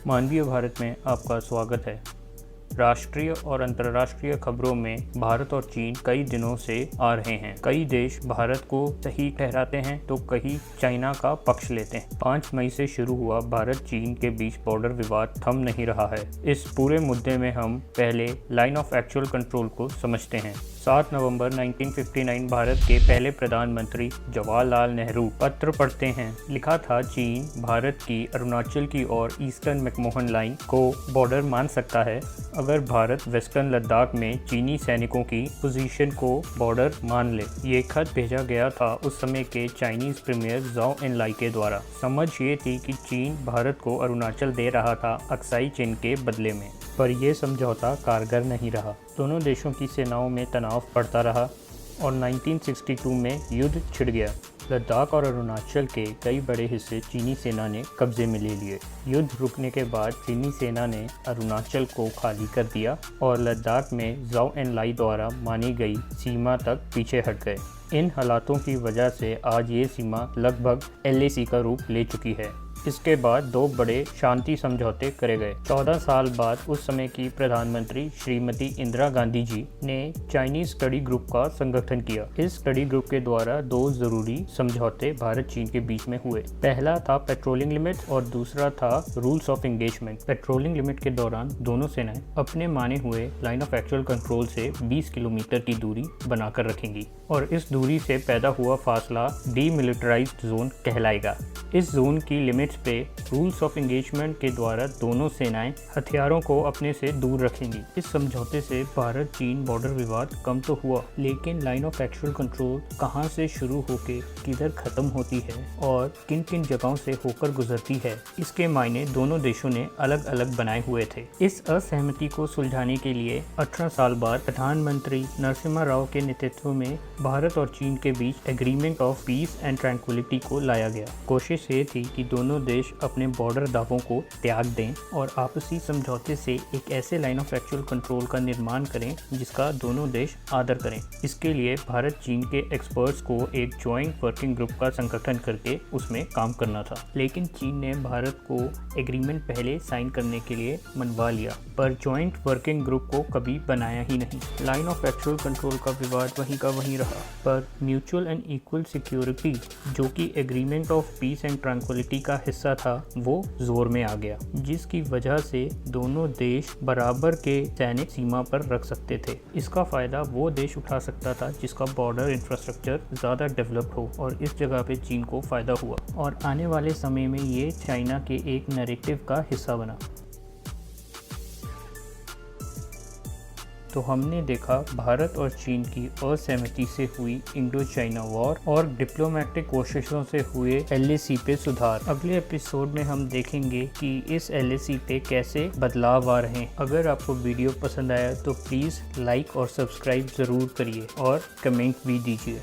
मानवीय भारत में आपका स्वागत है। राष्ट्रीय और अंतर्राष्ट्रीय खबरों में भारत और चीन कई दिनों से आ रहे हैं। कई देश भारत को सही ठहराते हैं तो कई चाइना का पक्ष लेते हैं। 5 मई से शुरू हुआ भारत चीन के बीच बॉर्डर विवाद थम नहीं रहा है। इस पूरे मुद्दे में हम पहले लाइन ऑफ एक्चुअल कंट्रोल को समझते हैं। 7 नवंबर 1959 भारत के पहले प्रधानमंत्री जवाहरलाल नेहरू पत्र पढ़ते हैं। लिखा था, चीन भारत की अरुणाचल की और ईस्टर्न मैकमोहन लाइन को बॉर्डर मान सकता है अगर भारत वेस्टर्न लद्दाख में चीनी सैनिकों की पोजीशन को बॉर्डर मान ले। ये खत भेजा गया था उस समय के चाइनीज प्रीमियर जाओ एनलाई के द्वारा। समझ ये थी कि चीन भारत को अरुणाचल दे रहा था अक्साई चिन के बदले में, पर यह समझौता कारगर नहीं रहा। दोनों देशों की सेनाओं में तनाव बढ़ता रहा और 1962 में युद्ध छिड़ गया। लद्दाख और अरुणाचल के कई बड़े हिस्से चीनी सेना ने कब्जे में ले लिए। युद्ध रुकने के बाद चीनी सेना ने अरुणाचल को खाली कर दिया और लद्दाख में जाओ एनलाई द्वारा मानी गई सीमा तक पीछे हट गए। इन हालातों की वजह से आज ये सीमा लगभग LAC का रूप ले चुकी है। इसके बाद 2 बड़े शांति समझौते करे गए। 14 साल बाद उस समय की प्रधानमंत्री श्रीमती इंदिरा गांधी जी ने चाइनीज स्टडी ग्रुप का संगठन किया। इस स्टडी ग्रुप के द्वारा 2 जरूरी समझौते भारत चीन के बीच में हुए। पहला था पेट्रोलिंग लिमिट और दूसरा था rules of engagement. Patrolling limit के दौरान दोनों सेनाएं अपने माने हुए लाइन ऑफ एक्चुअल कंट्रोल से 20 किलोमीटर की दूरी बनाकर रखेंगी और इस दूरी से पैदा हुआ फासला डीमिलिटराइज्ड जोन कहलाएगा। इस जोन की लिमिट्स पे रूल्स ऑफ एंगेजमेंट के द्वारा दोनों सेनाएं हथियारों को अपने से दूर रखेंगी। इस समझौते से भारत चीन बॉर्डर विवाद कम तो हुआ, लेकिन लाइन ऑफ एक्चुअल कंट्रोल कहां से शुरू होके किधर खत्म होती है और किन किन जगहों से होकर गुजरती है, इसके मायने दोनों देशों ने अलग अलग बनाए हुए थे। इस असहमति को सुलझाने के लिए 18 साल बाद प्रधानमंत्री नरसिम्हा राव के नेतृत्व में भारत और चीन के बीच agreement of peace and tranquillity को लाया गया। कोशिश ये थी कि दोनों देश अपने बॉर्डर दावों को त्याग दें और आपसी समझौते से एक ऐसे लाइन ऑफ एक्चुअल कंट्रोल का निर्माण करें जिसका दोनों देश आदर करें। इसके लिए भारत चीन के एक्सपर्ट्स को एक जॉइंट वर्किंग ग्रुप का संगठन करके उसमें काम करना था। लेकिन चीन ने भारत को एग्रीमेंट पहले साइन करने के लिए मनवा लिया, पर जॉइंट वर्किंग ग्रुप को कभी बनाया ही नहीं। लाइन ऑफ एक्चुअल कंट्रोल का विवाद वहीं का वहीं रहा, पर म्यूचुअल एंड इक्वल सिक्योरिटी जो कि agreement of peace and tranquillity का हिस्सा था वो जोर में आ गया, जिसकी वजह से दोनों देश बराबर के सैनिक सीमा पर रख सकते थे। इसका फायदा वो देश उठा सकता था जिसका बॉर्डर इंफ्रास्ट्रक्चर ज़्यादा डेवलप्ड हो और इस जगह पे चीन को फायदा हुआ और आने वाले समय में ये चाइना के एक नैरेटिव का हिस्सा बना। तो हमने देखा भारत और चीन की असहमति से हुई इंडो चाइना वॉर और डिप्लोमेटिक कोशिशों से हुए LAC पे सुधार। अगले एपिसोड में हम देखेंगे कि इस LAC पे कैसे बदलाव आ रहे हैं। अगर आपको वीडियो पसंद आया तो प्लीज़ लाइक और सब्सक्राइब ज़रूर करिए और कमेंट भी दीजिए।